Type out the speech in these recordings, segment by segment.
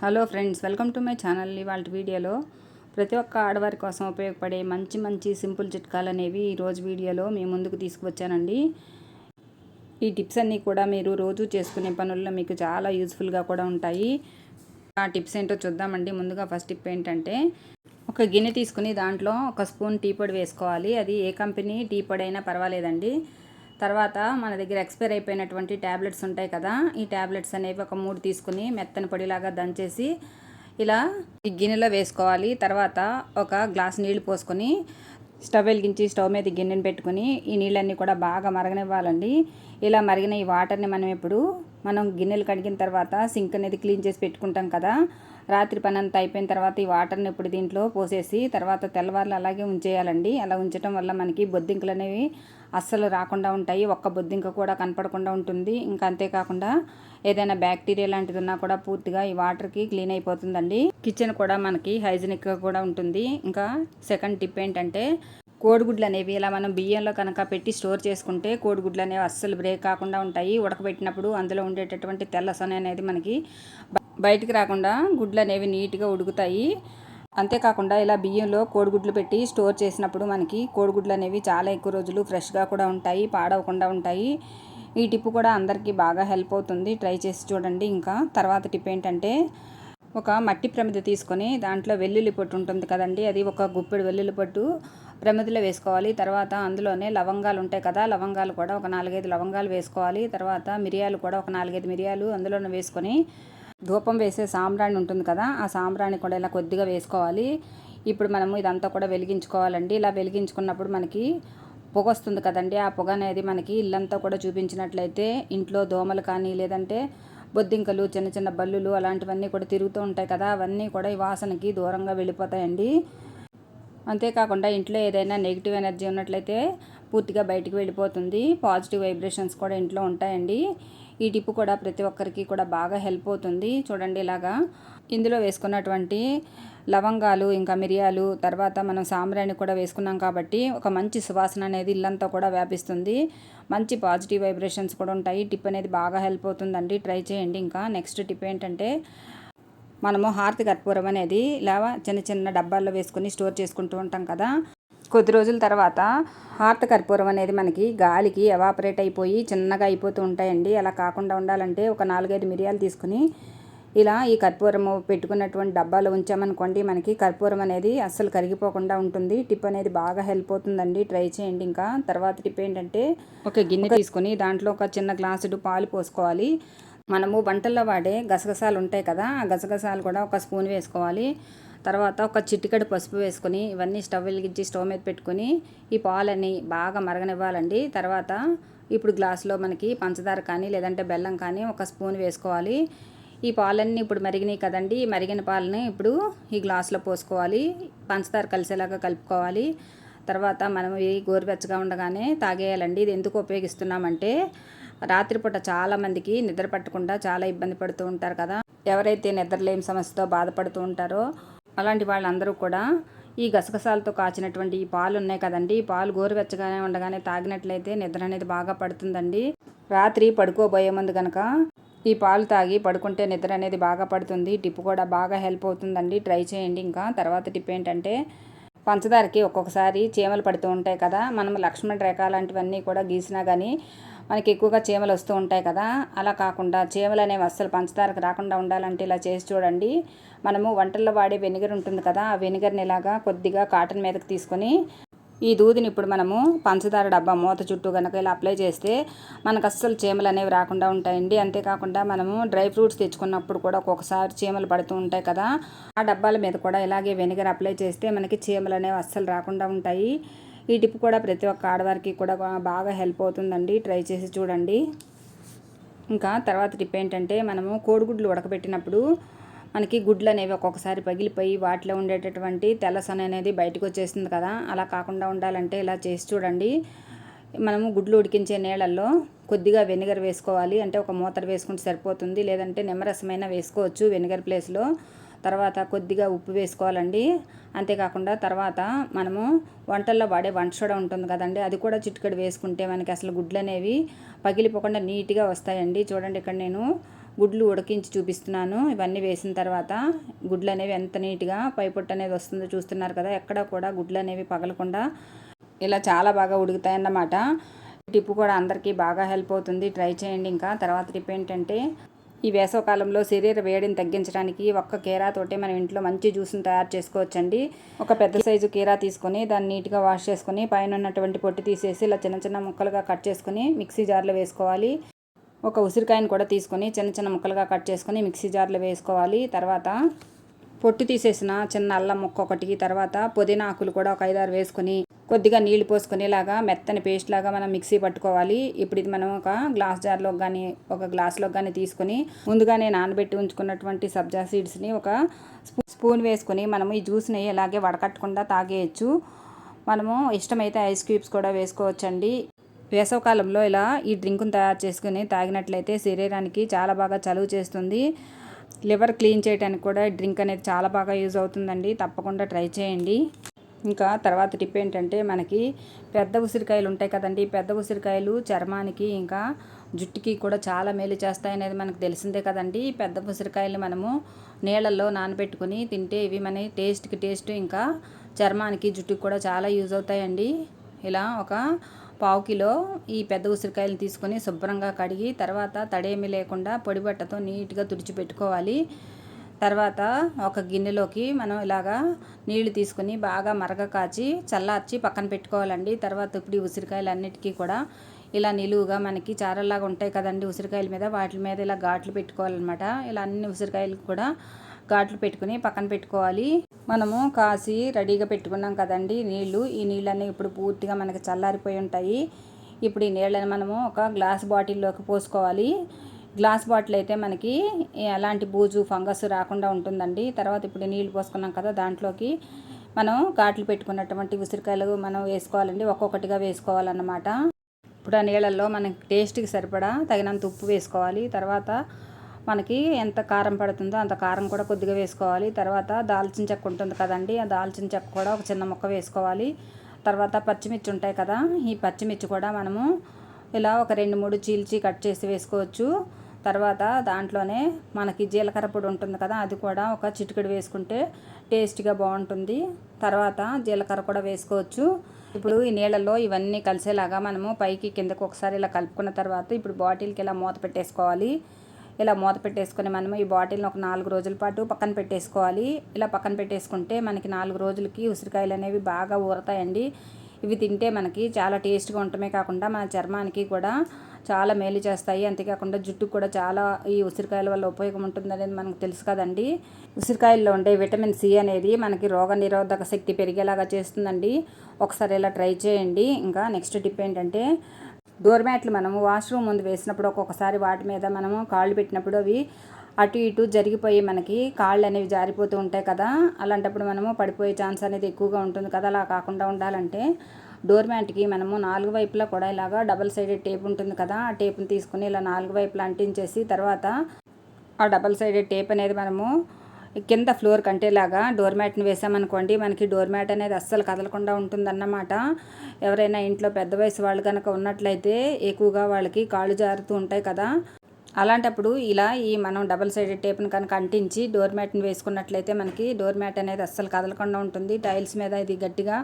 Hello friends, welcome to my channel. ఇవాళ వీడియోలో ప్రతి ఒక్క ఆడవారి కోసం ఉపయోగపడే మంచి సింపుల్ చిట్కాలు అనేవి ఈరోజు వీడియోలో మీ ముందుకు తీసుకువచ్చానండి. ఈ టిప్స్ అన్నీ కూడా మీరు రోజు చేసుకునే పనుల్లో మీకు చాలా యూజ్ఫుల్గా కూడా ఉంటాయి. ఆ టిప్స్ ఏంటో చూద్దామండి. ముందుగా ఫస్ట్ టిప్ ఏంటంటే, ఒక గిన్నె తీసుకుని దాంట్లో ఒక స్పూన్ టీ పొడి వేసుకోవాలి. అది ఏ కంపెనీ టీ పొడి అయినా పర్వాలేదండి. తర్వాత మన దగ్గర ఎక్స్పైర్ అయిపోయినటువంటి ట్యాబ్లెట్స్ ఉంటాయి కదా, ఈ ట్యాబ్లెట్స్ అనేవి ఒక 3 తీసుకుని మెత్తని పొడిలాగా దంచేసి ఇలా ఈ గిన్నెలో వేసుకోవాలి. తర్వాత ఒక గ్లాస్ నీళ్లు పోసుకొని స్టవ్ వెలిగించి స్టవ్ మీద గిన్నెని పెట్టుకుని ఈ నీళ్ళన్నీ కూడా బాగా మరగనివ్వాలండి. ఇలా మరిగిన ఈ వాటర్ని మనం గిన్నెలు కడిగిన తర్వాత సింక్ అనేది క్లీన్ చేసి పెట్టుకుంటాం కదా, రాత్రి పని అంతా అయిపోయిన తర్వాత ఈ వాటర్ని ఇప్పుడు దీంట్లో పోసేసి తర్వాత తెల్లవారులు అలాగే ఉంచేయాలండి. అలా ఉంచడం వల్ల మనకి బొద్దింకలు అనేవి అస్సలు రాకుండా ఉంటాయి. ఒక్క బొద్దింక కూడా కనపడకుండా ఉంటుంది. ఇంకా అంతేకాకుండా ఏదైనా బ్యాక్టీరియా లాంటిది ఉన్నా కూడా పూర్తిగా ఈ వాటర్కి క్లీన్ అయిపోతుందండి. కిచెన్ కూడా మనకి హైజీనిక్గా కూడా ఉంటుంది. ఇంకా సెకండ్ టిప్ ఏంటంటే, కోడిగుడ్లు అనేవి ఇలా మనం బియ్యంలో కనుక పెట్టి స్టోర్ చేసుకుంటే కోడిగుడ్లు అనేవి అస్సలు బ్రేక్ కాకుండా ఉంటాయి. ఉడకబెట్టినప్పుడు అందులో ఉండేటటువంటి తెల్ల సొన అనేది మనకి బయటికి రాకుండా గుడ్లు అనేవి నీట్గా ఉడుకుతాయి. అంతేకాకుండా ఇలా బియ్యంలో కోడిగుడ్లు పెట్టి స్టోర్ చేసినప్పుడు మనకి కోడిగుడ్లు అనేవి చాలా ఎక్కువ రోజులు ఫ్రెష్గా కూడా ఉంటాయి, పాడవకుండా ఉంటాయి. ఈ టిప్ కూడా అందరికీ బాగా హెల్ప్ అవుతుంది. ట్రై చేసి చూడండి. ఇంకా తర్వాత టిప్ ఏంటంటే, ఒక మట్టి ప్రమిద తీసుకొని దాంట్లో వెల్లుల్లి పొట్టు ఉంటుంది కదండి, అది ఒక గుప్పెడు వెల్లుల్లి పొట్టు ప్రమిదలో వేసుకోవాలి. తర్వాత అందులోనే లవంగాలు ఉంటాయి కదా, లవంగాలు కూడా ఒక 4-5 లవంగాలు వేసుకోవాలి. తర్వాత మిరియాలు కూడా ఒక 4-5 మిరియాలు అందులోనే వేసుకొని ధూపం వేసే సాంబ్రాణి ఉంటుంది కదా, ఆ సాంబ్రాణి కూడా ఇలా కొద్దిగా వేసుకోవాలి. ఇప్పుడు మనము ఇదంతా కూడా వెలిగించుకోవాలండి. ఇలా వెలిగించుకున్నప్పుడు మనకి పొగ వస్తుంది కదండి, ఆ పొగ అనేది మనకి ఇల్లంతా కూడా చూపించినట్లయితే ఇంట్లో దోమలు కానీ లేదంటే బొద్దింకలు, చిన్న చిన్న బల్లులు అలాంటివన్నీ కూడా తిరుగుతూ ఉంటాయి కదా, అవన్నీ కూడా ఈ వాసనకి దూరంగా వెళ్ళిపోతాయండి. అంతేకాకుండా ఇంట్లో ఏదైనా నెగిటివ్ ఎనర్జీ ఉన్నట్లయితే పూర్తిగా బయటికి వెళ్ళిపోతుంది. పాజిటివ్ వైబ్రేషన్స్ కూడా ఇంట్లో ఉంటాయండి. ఈ టిప్ కూడా ప్రతి ఒక్కరికి కూడా బాగా హెల్ప్ అవుతుంది. చూడండి, ఇలాగా ఇందులో వేసుకున్నటువంటి లవంగాలు ఇంకా మిరియాలు తర్వాత మనం సాంబ్రాణి కూడా వేసుకున్నాం కాబట్టి ఒక మంచి సువాసన అనేది ఇల్లంతా కూడా వ్యాపిస్తుంది. మంచి పాజిటివ్ వైబ్రేషన్స్ కూడా ఉంటాయి. టిప్ అనేది బాగా హెల్ప్ అవుతుందండి. ట్రై చేయండి. ఇంకా నెక్స్ట్ టిప్ ఏంటంటే, మనము హారతి కర్పూరం అనేది ఇలా చిన్న చిన్న డబ్బాల్లో వేసుకొని స్టోర్ చేసుకుంటూ ఉంటాం కదా, కొద్ది రోజుల తర్వాత హారతి కర్పూరం అనేది మనకి గాలికి ఎవాపరేట్ అయిపోయి చిన్నగా అయిపోతూ ఉంటాయండి. అలా కాకుండా ఉండాలంటే ఒక 4-5 మిరియాలు తీసుకుని ఇలా ఈ కర్పూరము పెట్టుకున్నటువంటి డబ్బాలో ఉంచామనుకోండి, మనకి కర్పూరం అనేది అస్సలు కరిగిపోకుండా ఉంటుంది. టిప్ అనేది బాగా హెల్ప్ అవుతుందండి. ట్రై చేయండి. ఇంకా తర్వాత టిప్ ఏంటంటే, ఒక గిన్నె తీసుకొని దాంట్లో ఒక చిన్న గ్లాసుడు పాలు పోసుకోవాలి. మనము వంటల్లో వాడే గసగసాలు ఉంటాయి కదా, ఆ గసగసాలు కూడా ఒక స్పూన్ వేసుకోవాలి. తర్వాత ఒక చిటికెడు పసుపు వేసుకొని ఇవన్నీ స్టవ్ వెలిగించి స్టవ్ మీద పెట్టుకొని ఈ పాలని బాగా మరగనివ్వాలండి. తర్వాత ఇప్పుడు గ్లాసులో మనకి పంచదార కానీ లేదంటే బెల్లం కానీ ఒక స్పూన్ వేసుకోవాలి. ఈ పాలన్నీ ఇప్పుడు మరిగినాయి కదండి, ఈ మరిగిన పాలని ఇప్పుడు ఈ గ్లాసులో పోసుకోవాలి. పంచదార కలిసేలాగా కలుపుకోవాలి. తర్వాత మనం ఈ గోరువెచ్చగా ఉండగానే తాగేయాలండి. ఇది ఎందుకు ఉపయోగిస్తున్నామంటే, రాత్రిపూట చాలామందికి నిద్ర పట్టకుండా చాలా ఇబ్బంది పడుతూ ఉంటారు కదా, ఎవరైతే నిద్రలేని సమస్యతో బాధపడుతూ ఉంటారో అలాంటి వాళ్ళందరూ కూడా ఈ గసగసాలతో కాచినటువంటి ఈ పాలు ఉన్నాయి కదండి, ఈ పాలు గోరువెచ్చగానే ఉండగానే తాగినట్లయితే నిద్ర అనేది బాగా పడుతుందండి. రాత్రి పడుకోబోయే ముందు కనుక ఈ పాలు తాగి పడుకుంటే నిద్ర అనేది బాగా పడుతుంది. టిప్ కూడా బాగా హెల్ప్ అవుతుందండి. ట్రై చేయండి. ఇంకా తర్వాత టిప్ ఏంటంటే, పంచదారకి ఒక్కొక్కసారి చీమలు పడుతూ ఉంటాయి కదా, మనం లక్ష్మణ రేఖ లాంటివన్నీ కూడా గీసినా కానీ మనకి ఎక్కువగా చీమలు వస్తూ ఉంటాయి కదా, అలా కాకుండా చీమలు అనేవి అస్సలు పంచదారకు రాకుండా ఉండాలంటే ఇలా చేసి చూడండి. మనము వంటల్లో వాడే వెనిగర్ ఉంటుంది కదా, ఆ వెనిగర్ని ఇలాగా కొద్దిగా కాటన్ మీదకి తీసుకొని ఈ దూదిని ఇప్పుడు మనము పంచదార డబ్బా మూత చుట్టూ కనుక ఇలా అప్లై చేస్తే మనకు అస్సలు చీమలు అనేవి రాకుండా ఉంటాయండి. అంతేకాకుండా మనము డ్రై ఫ్రూట్స్ తెచ్చుకున్నప్పుడు కూడా ఒక్కొక్కసారి చీమలు పడుతూ ఉంటాయి కదా, ఆ డబ్బాల మీద కూడా ఇలాగే వెనిగర్ అప్లై చేస్తే మనకి చీమలు అనేవి అస్సలు రాకుండా ఉంటాయి. ఈ టిప్ కూడా ప్రతి ఒక్క ఆడవారికి కూడా బాగా హెల్ప్ అవుతుందండి. ట్రై చేసి చూడండి. ఇంకా తర్వాత టిప్ ఏంటంటే, మనము కోడిగుడ్లు ఉడకబెట్టినప్పుడు మనకి గుడ్లు అనేవి ఒక్కొక్కసారి పగిలిపోయి వాటిలో ఉండేటటువంటి తెల్లసొన అనేది బయటకు వచ్చేస్తుంది కదా, అలా కాకుండా ఉండాలంటే ఇలా చేసి చూడండి. మనము గుడ్లు ఉడికించే నీళ్ళల్లో కొద్దిగా వెనిగర్ వేసుకోవాలి. అంటే ఒక మూతలు వేసుకుంటే సరిపోతుంది, లేదంటే నిమ్మరసమైనా వేసుకోవచ్చు వెనిగర్ ప్లేస్లో. తర్వాత కొద్దిగా ఉప్పు వేసుకోవాలండి. అంతేకాకుండా తర్వాత మనము వంటల్లో వాడే వంట సోడా ఉంటుంది కదండి, అది కూడా చిటికెడు వేసుకుంటే మనకి అసలు గుడ్లు అనేవి పగిలిపోకుండా నీట్గా వస్తాయండి. చూడండి, ఇక్కడ నేను గుడ్లు ఉడికించి చూపిస్తున్నాను. ఇవన్నీ వేసిన తర్వాత గుడ్లు అనేవి ఎంత నీట్గా పైపొట్టు అనేది వస్తుందో చూస్తున్నారు కదా. ఎక్కడ కూడా గుడ్లు అనేవి పగలకుండా ఇలా చాలా బాగా ఉడుకుతాయన్నమాట. టిప్ కూడా అందరికీ బాగా హెల్ప్ అవుతుంది, ట్రై చేయండి. ఇంకా తర్వాత టిప్ ఏంటంటే, ఈ వేసవకాలంలో శరీర వేడిని తగ్గించడానికి ఒక్క కీరాతోటే మనం ఇంట్లో మంచి జ్యూస్ని తయారు చేసుకోవచ్చండి. ఒక పెద్ద సైజు కీరా తీసుకొని దాన్ని నీట్గా వాష్ చేసుకొని పైన ఉన్నటువంటి పొట్టు తీసేసి ఇలా చిన్న చిన్న ముక్కలుగా కట్ చేసుకొని మిక్సీ జార్లో వేసుకోవాలి. ఒక ఉసిరికాయను కూడా తీసుకొని చిన్న చిన్న ముక్కలుగా కట్ చేసుకొని మిక్సీ జార్లో వేసుకోవాలి. తర్వాత పొట్టు తీసేసిన చిన్న అల్లం ముక్క ఒకటి, తర్వాత పుదీనా ఆకులు కూడా ఒక 5-6 వేసుకొని కొద్దిగా నీళ్లు పోసుకొని ఇలాగా మెత్తని పేస్ట్ లాగా మనం మిక్సీ పట్టుకోవాలి. ఇప్పుడు ఇది మనం ఒక గ్లాస్ జార్లో కానీ ఒక గ్లాస్లో కానీ తీసుకొని ముందుగానే నానబెట్టి ఉంచుకున్నటువంటి సబ్జా సీడ్స్ని ఒక స్పూన్ వేసుకొని మనము ఈ జ్యూస్ని ఇలాగే వడకట్టకుండా తాగేయచ్చు. మనము ఇష్టమైతే ఐస్ క్యూబ్స్ కూడా వేసుకోవచ్చండి. వేసవకాలంలో ఇలా ఈ డ్రింక్ను తయారు చేసుకుని తాగినట్లయితే శరీరానికి చాలా బాగా చలువ చేస్తుంది. లివర్ క్లీన్ చేయడానికి కూడా డ్రింక్ అనేది చాలా బాగా యూజ్ అవుతుందండి. తప్పకుండా ట్రై చేయండి. ఇంకా తర్వాత టిప్ ఏంటంటే, మనకి పెద్ద ఉసిరికాయలు ఉంటాయి కదండి. పెద్ద ఉసిరికాయలు చర్మానికి ఇంకా జుట్టుకి కూడా చాలా మేలు చేస్తాయనేది మనకు తెలిసిందే కదండి. పెద్ద ఉసిరికాయలు మనము నీళ్ళల్లో నానబెట్టుకుని తింటే ఇవి మన టేస్ట్ ఇంకా చర్మానికి జుట్టుకి కూడా చాలా యూజ్ అవుతాయండి. ఇలా ఒక 1/4 కిలో ఈ పెద్ద ఉసిరికాయలు తీసుకొని శుభ్రంగా కడిగి తర్వాత తడేమి లేకుండా పొడి బట్టతో నీట్గా తుడిచిపెట్టుకోవాలి. తర్వాత ఒక గిన్నెలోకి మనం ఇలాగా నీళ్లు తీసుకొని బాగా మరగ కాచి చల్లార్చి పక్కన పెట్టుకోవాలండి. తర్వాత ఇప్పుడు ఈ ఉసిరికాయలు అన్నిటికీ కూడా ఇలా నిలువుగా మనకి చారల్లాగా ఉంటాయి కదండి ఉసిరికాయల మీద, వాటి మీద ఇలా ఘాట్లు పెట్టుకోవాలన్నమాట. ఇలా అన్ని ఉసిరికాయలకు కూడా ఘాట్లు పెట్టుకుని పక్కన పెట్టుకోవాలి. మనము కాసి రెడీగా పెట్టుకున్నాం కదండి నీళ్ళు. ఈ నీళ్ళన్నీ ఇప్పుడు పూర్తిగా మనకి చల్లారిపోయి ఉంటాయి. ఇప్పుడు ఈ నీళ్ళని మనము ఒక గ్లాస్ బాటిల్లోకి పోసుకోవాలి. గ్లాస్ బాటిల్ అయితే మనకి ఎలాంటి బూజు ఫంగస్ రాకుండా ఉంటుందండి. తర్వాత ఇప్పుడు నీళ్ళు పోసుకున్నాం కదా, దాంట్లోకి మనం ఘాట్లు పెట్టుకున్నటువంటి ఉసిరికాయలు మనం వేసుకోవాలండి. ఒక్కొక్కటిగా వేసుకోవాలన్నమాట. ఇప్పుడు ఆ నీళ్ళల్లో మనకి టేస్ట్కి సరిపడా తగినంత ఉప్పు వేసుకోవాలి. తర్వాత మనకి ఎంత కారం పడుతుందో అంత కారం కూడా కొద్దిగా వేసుకోవాలి. తర్వాత దాల్చిన చెక్క ఉంటుంది కదండి, ఆ దాల్చిన చెక్క కూడా ఒక చిన్న ముక్క వేసుకోవాలి. తర్వాత పచ్చిమిర్చి ఉంటాయి కదా, ఈ పచ్చిమిర్చి కూడా మనము ఇలా ఒక 2-3 చీల్చి కట్ చేసి వేసుకోవచ్చు. తర్వాత దాంట్లోనే మనకి జీలకర్ర పొడి ఉంటుంది కదా, అది కూడా ఒక చిటికెడు వేసుకుంటే టేస్ట్గా బాగుంటుంది. తర్వాత జీలకర్ర కూడా వేసుకోవచ్చు. ఇప్పుడు ఈ నీళ్ళల్లో ఇవన్నీ కలిసేలాగా మనము పైకి కిందకు ఒకసారి ఇలా కలుపుకున్న తర్వాత ఇప్పుడు బాటిల్కి ఇలా మూత పెట్టేసుకోవాలి. ఇలా మూత పెట్టేసుకొని మనము ఈ బాటిల్ని ఒక 4 రోజుల పాటు పక్కన పెట్టేసుకోవాలి. ఇలా పక్కన పెట్టేసుకుంటే మనకి 4 రోజులకి ఉసిరికాయలు అనేవి బాగా ఊరతాయండి. ఇవి తింటే మనకి చాలా టేస్ట్గా ఉండటమే కాకుండా మన చర్మానికి కూడా చాలా మేలు చేస్తాయి. అంతేకాకుండా జుట్టుకు కూడా చాలా ఈ ఉసిరికాయల వల్ల ఉపయోగం ఉంటుంది అనేది మనకు తెలుసు కదండి. ఉసిరికాయల్లో ఉండే విటమిన్ సి అనేది మనకి రోగ నిరోధక శక్తి పెరిగేలాగా చేస్తుందండి. ఒకసారి ఇలా ట్రై చేయండి. ఇంకా నెక్స్ట్ టిప్ ఏంటంటే, డోర్ మ్యాట్లు మనము వాష్రూమ్ ముందు వేసినప్పుడు ఒక్కొక్కసారి వాటి మీద మనము కాళ్ళు పెట్టినప్పుడు అవి అటు ఇటు జరిగిపోయి మనకి కాళ్ళు అనేవి జారిపోతూ ఉంటాయి కదా. అలాంటప్పుడు మనము పడిపోయే ఛాన్స్ అనేది ఎక్కువగా ఉంటుంది కదా. అలా కాకుండా ఉండాలంటే డోర్ మ్యాట్కి మనము 4 వైపులా కూడా ఇలాగా డబల్ సైడెడ్ టేప్ ఉంటుంది కదా, ఆ టేప్ని తీసుకుని ఇలా 4 వైపులా అంటించేసి తర్వాత ఆ డబల్ సైడెడ్ టేప్ అనేది మనము కింద ఫ్లోర్ కంటేలాగా డోర్ మ్యాట్ని వేసామనుకోండి, మనకి డోర్ మ్యాట్ అనేది అస్సలు కదలకుండా ఉంటుందన్నమాట. ఎవరైనా ఇంట్లో పెద్ద వయసు వాళ్ళు కనుక ఉన్నట్లయితే ఎక్కువగా వాళ్ళకి కాళ్ళు జారుతూ ఉంటాయి కదా. అలాంటప్పుడు ఇలా ఈ మనం డబల్ సైడెడ్ టేప్ని కనుక అంటించి డోర్ మ్యాట్ని వేసుకున్నట్లయితే మనకి డోర్ మ్యాట్ అనేది అస్సలు కదలకుండా ఉంటుంది. టైల్స్ మీద ఇది గట్టిగా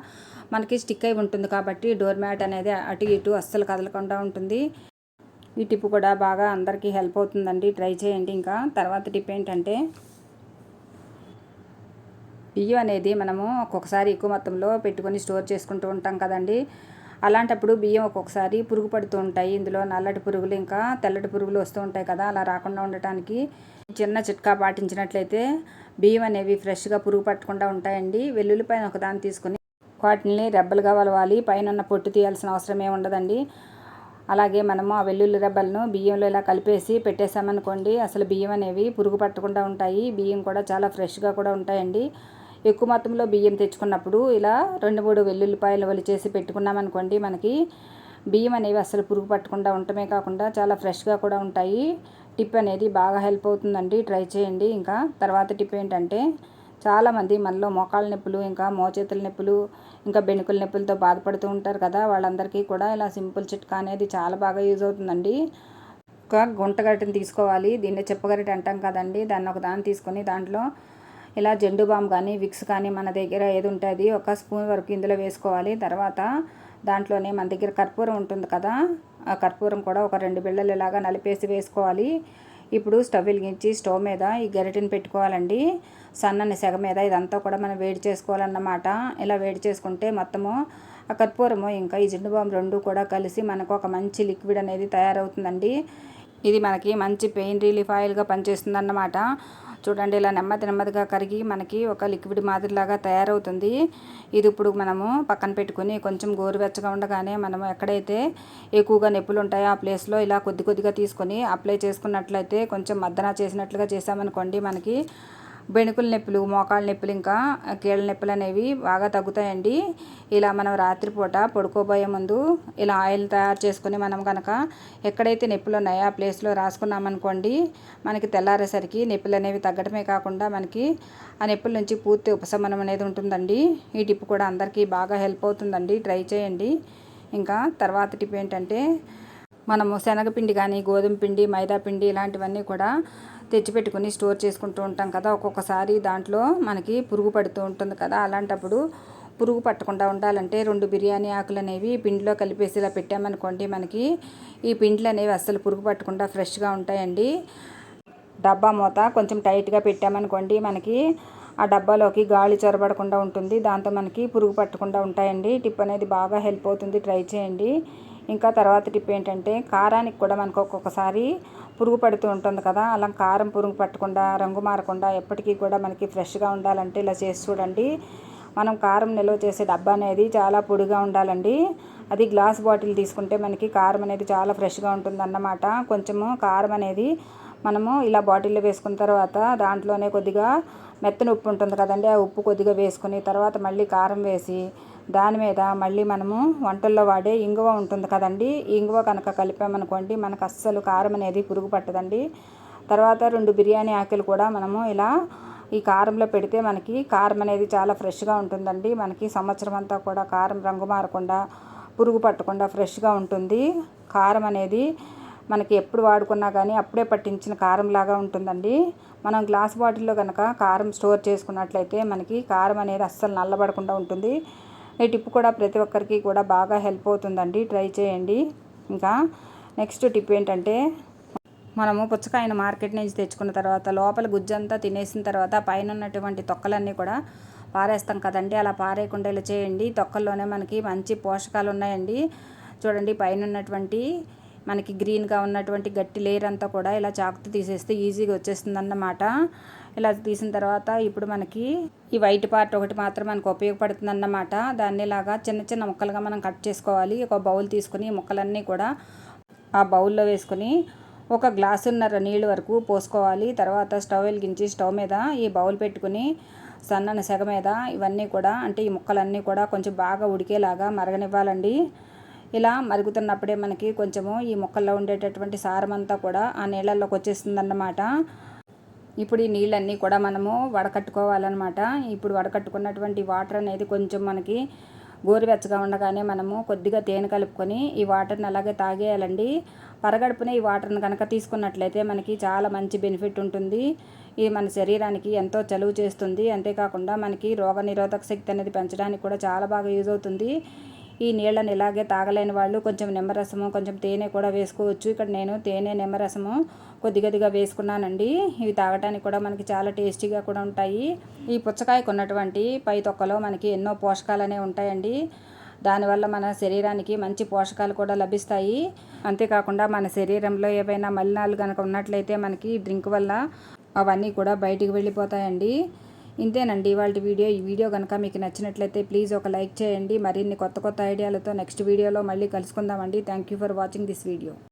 మనకి స్టిక్ అయి ఉంటుంది కాబట్టి డోర్ మ్యాట్ అనేది అటు ఇటు అస్సలు కదలకుండా ఉంటుంది. ఈ టిప్ కూడా బాగా అందరికీ హెల్ప్ అవుతుందండి, ట్రై చేయండి. ఇంకా తర్వాత టిప్ ఏంటంటే, బియ్యం అనేది మనము ఒక్కొక్కసారి ఎక్కువ మొత్తంలో పెట్టుకొని స్టోర్ చేసుకుంటూ ఉంటాం కదండి. అలాంటప్పుడు బియ్యం ఒక్కొక్కసారి పురుగు పడుతూ ఉంటాయి. ఇందులో నల్లటి పురుగులు ఇంకా తెల్లటి పురుగులు వస్తూ ఉంటాయి కదా. అలా రాకుండా ఉండటానికి చిన్న చిట్కా పాటించినట్లయితే బియ్యం అనేవి ఫ్రెష్గా పురుగు పట్టకుండా ఉంటాయండి. వెల్లుల్లిపైన ఒకదాన్ని తీసుకుని వాటిని రెబ్బలుగా వలవాలి. పైన ఉన్న పొట్టు తీయాల్సిన అవసరం ఏమి ఉండదండి. అలాగే మనము ఆ వెల్లుల్లి రెబ్బలను బియ్యంలో ఇలా కలిపేసి పెట్టేసామనుకోండి, అసలు బియ్యం అనేవి పురుగు పట్టకుండా ఉంటాయి. బియ్యం కూడా చాలా ఫ్రెష్గా కూడా ఉంటాయండి. ఎక్కువ మొత్తంలో బియ్యం తెచ్చుకున్నప్పుడు ఇలా 2-3 వెల్లుల్లిపాయలు ఒలిచేసి పెట్టుకున్నామనుకోండి, మనకి బియ్యం అనేవి అసలు పురుగు పట్టకుండా ఉండటమే కాకుండా చాలా ఫ్రెష్గా కూడా ఉంటాయి. టిప్ అనేది బాగా హెల్ప్ అవుతుందండి, ట్రై చేయండి. ఇంకా తర్వాత టిప్ ఏంటంటే, చాలామంది మనలో మోకాళ్ళ నొప్పులు ఇంకా మోచేతుల నొప్పులు ఇంకా బెణుకుల నొప్పులతో బాధపడుతూ ఉంటారు కదా. వాళ్ళందరికీ కూడా ఇలా సింపుల్ చిట్కా అనేది చాలా బాగా యూజ్ అవుతుందండి. ఒక గుంట గరిటెని తీసుకోవాలి. దీన్ని చెప్పగరిటె అంటాం కదండి. దాన్ని ఒక దాన్ని తీసుకొని దాంట్లో ఇలా జెండు బామ్ కానీ విక్స్ కానీ మన దగ్గర ఏది ఉంటే అది ఒక స్పూన్ వరకు ఇందులో వేసుకోవాలి. తర్వాత దాంట్లోనే మన దగ్గర కర్పూరం ఉంటుంది కదా, ఆ కర్పూరం కూడా ఒక 2 బిళ్ళలు ఇలాగా నలిపేసి వేసుకోవాలి. ఇప్పుడు స్టవ్ వెలిగించి స్టవ్ మీద ఈ గరిటెని పెట్టుకోవాలండి. సన్నని సెగ మీద ఇదంతా కూడా మనం వేడి చేసుకోవాలన్నమాట. ఇలా వేడి చేసుకుంటే మొత్తము ఆ కర్పూరము ఇంకా ఈ జెండు బామ్ 2 కూడా కలిసి మనకు ఒక మంచి లిక్విడ్ అనేది తయారవుతుందండి. ఇది మనకి మంచి పెయిన్ రిలీఫ్ ఆయిల్గా పనిచేస్తుంది అన్నమాట. చూడండి, ఇలా నెమ్మదిగా కరిగి మనకి ఒక లిక్విడ్ మాదిరిలాగా తయారవుతుంది. ఇది ఇప్పుడు మనము పక్కన పెట్టుకుని కొంచెం గోరువెచ్చగా ఉండగానే మనము ఎక్కడైతే ఎక్కువగా నొప్పులు ఉంటాయో ఆ ప్లేస్లో ఇలా కొద్దిగా తీసుకొని అప్లై చేసుకున్నట్లయితే కొంచెం మద్దన చేసినట్లుగా చేసామనుకోండి, మనకి బెణుకుల నొప్పులు, మోకాళ్ళ నొప్పులు, ఇంకా కీళ్ళ నొప్పులు అనేవి బాగా తగ్గుతాయండి. ఇలా మనం రాత్రిపూట పడుకోబోయే ముందు ఇలా ఆయిల్ తయారు చేసుకుని మనం కనుక ఎక్కడైతే నొప్పులు ఉన్నాయో ఆ ప్లేస్లో రాసుకున్నామనుకోండి, మనకి తెల్లారేసరికి నొప్పులు అనేవి తగ్గడమే కాకుండా మనకి ఆ నొప్పుల నుంచి పూర్తి ఉపశమనం అనేది ఉంటుందండి. ఈ టిప్ కూడా అందరికీ బాగా హెల్ప్ అవుతుందండి. ట్రై చేయండి. ఇంకా తర్వాత టిప్ ఏంటంటే, మనము శనగపిండి కానీ, గోధుమ పిండి, మైదా పిండి ఇలాంటివన్నీ కూడా తెచ్చిపెట్టుకుని స్టోర్ చేసుకుంటూ ఉంటాం కదా. ఒక్కొక్కసారి దాంట్లో మనకి పురుగు పడుతూ ఉంటుంది కదా. అలాంటప్పుడు పురుగు పట్టకుండా ఉండాలంటే 2 బిర్యానీ ఆకులు అనేవి పిండిలో కలిపేసి ఇలా పెట్టామనుకోండి, మనకి ఈ పిండిలు అనేవి అస్సలు పురుగు పట్టకుండా ఫ్రెష్గా ఉంటాయండి. డబ్బా మూత కొంచెం టైట్గా పెట్టామనుకోండి, మనకి ఆ డబ్బాలోకి గాలి చొరబడకుండా ఉంటుంది. దాంతో మనకి పురుగు పట్టకుండా ఉంటాయండి. టిప్ అనేది బాగా హెల్ప్ అవుతుంది. ట్రై చేయండి. ఇంకా తర్వాత టిప్ ఏంటంటే, కారానికి కూడా మనకు ఒక్కొక్కసారి పురుగు పడుతూ ఉంటుంది కదా. అలా కారం పురుగు పట్టకుండా, రంగు మారకుండా ఎప్పటికీ కూడా మనకి ఫ్రెష్గా ఉండాలంటే ఇలా చేసి చూడండి. మనం కారం నిల్వ చేసే డబ్బా అనేది చాలా పొడిగా ఉండాలండి. అది గ్లాస్ బాటిల్ తీసుకుంటే మనకి కారం అనేది చాలా ఫ్రెష్గా ఉంటుందన్నమాట. కొంచెము కారం అనేది మనము ఇలా బాటిల్లో వేసుకున్న తర్వాత దాంట్లోనే కొద్దిగా మెత్తని ఉప్పు ఉంటుంది కదండి, ఆ ఉప్పు కొద్దిగా వేసుకుని తర్వాత మళ్ళీ కారం వేసి దాని మీద మళ్ళీ మనము వంటల్లో వాడే ఇంగువ ఉంటుంది కదండి, ఈ ఇంగువ కనుక కలిపామనుకోండి, మనకు అస్సలు కారం అనేది పురుగు పట్టదండి. తర్వాత 2 బిర్యానీ ఆకులు కూడా మనము ఇలా ఈ కారంలో పెడితే మనకి కారం అనేది చాలా ఫ్రెష్గా ఉంటుందండి. మనకి సంవత్సరం అంతా కూడా కారం రంగు మారకుండా, పురుగు పట్టకుండా ఫ్రెష్గా ఉంటుంది. కారం అనేది మనకి ఎప్పుడు వాడుకున్నా కానీ అప్పుడే పట్టించిన కారంలాగా ఉంటుందండి. మనం గ్లాస్ బాటిల్లో కనుక కారం స్టోర్ చేసుకున్నట్లయితే మనకి కారం అనేది అస్సలు నల్లబడకుండా ఉంటుంది. ఈ టిప్ కూడా ప్రతి ఒక్కరికి కూడా బాగా హెల్ప్ అవుతుందండి. ట్రై చేయండి. ఇంకా నెక్స్ట్ టిప్ ఏంటంటే, మనము పుచ్చకాయను మార్కెట్ నుంచి తెచ్చుకున్న తర్వాత లోపల గుజ్జంతా తినేసిన తర్వాత పైన ఉన్నటువంటి తొక్కలన్నీ కూడా పారేస్తాం కదండి. అలా పారేయకుండా ఇలా చేయండి. తొక్కల్లోనే మనకి మంచి పోషకాలు ఉన్నాయండి. చూడండి, పైన ఉన్నటువంటి మనకి గ్రీన్గా ఉన్నటువంటి గట్టి లేయర్ అంతా కూడా ఇలా చాకుతో తీసేస్తే ఈజీగా వచ్చేస్తుంది అన్నమాట. ఇలా తీసిన తర్వాత ఇప్పుడు మనకి ఈ వైట్ పార్ట్ ఒకటి మాత్రం మనకు ఉపయోగపడుతుంది అన్నమాట. దాన్ని ఇలాగా చిన్న ముక్కలుగా మనం కట్ చేసుకోవాలి. ఒక బౌల్ తీసుకుని ముక్కలన్నీ కూడా ఆ బౌల్లో వేసుకొని ఒక గ్లాసున్నర నీళ్ళు వరకు పోసుకోవాలి. తర్వాత స్టవ్ వెలిగించి స్టవ్ మీద ఈ బౌల్ పెట్టుకుని సన్నని సెగ మీద ఇవన్నీ కూడా, అంటే ఈ ముక్కలన్నీ కూడా కొంచెం బాగా ఉడికేలాగా మరగనివ్వాలండి. ఇలా మరుగుతున్నప్పుడే మనకి కొంచెము ఈ ముక్కల్లో ఉండేటటువంటి సారం అంతా కూడా ఆ నీళ్ళల్లోకి వచ్చేస్తుందన్నమాట. ఇప్పుడు ఈ నీళ్ళన్నీ కూడా మనము వడకట్టుకోవాలన్నమాట. ఇప్పుడు వడకట్టుకున్నటువంటి వాటర్ అనేది కొంచెం మనకి గోరువెచ్చగా ఉండగానే మనము కొద్దిగా తేనె కలుపుకొని ఈ వాటర్ని అలాగే తాగేయాలండి. పరగడుపునే ఈ వాటర్ని కనుక తీసుకున్నట్లయితే మనకి చాలా మంచి బెనిఫిట్ ఉంటుంది. ఇది మన శరీరానికి ఎంతో చలువ చేస్తుంది. అంతేకాకుండా మనకి రోగనిరోధక శక్తి అనేది పెంచడానికి కూడా చాలా బాగా యూజ్ అవుతుంది. ఈ నీళ్ళని ఇలాగే తాగలేని వాళ్ళు కొంచెం నిమ్మరసము, కొంచెం తేనె కూడా వేసుకోవచ్చు. ఇక్కడ నేను తేనె, నిమ్మరసము కొద్దిగా వేసుకున్నానండి. ఇవి తాగడానికి కూడా మనకి చాలా టేస్టీగా కూడా ఉంటాయి. ఈ పుచ్చకాయకు ఉన్నటువంటి పై తొక్కలో మనకి ఎన్నో పోషకాలు అనేవి ఉంటాయండి. దానివల్ల మన శరీరానికి మంచి పోషకాలు కూడా లభిస్తాయి. అంతేకాకుండా మన శరీరంలో ఏవైనా మలినాలు కనుక ఉన్నట్లయితే మనకి డ్రింక్ వల్ల అవన్నీ కూడా బయటికి వెళ్ళిపోతాయండి. ఇంతేనండి ఇవాళ వీడియో. ఈ వీడియో కనుక మీకు నచ్చినట్లయితే ప్లీజ్ ఒక లైక్ చేయండి. మరిన్ని కొత్త ఐడియాలతో నెక్స్ట్ వీడియోలో మళ్ళీ కలుసుకుందామండి. Thank you for watching this video.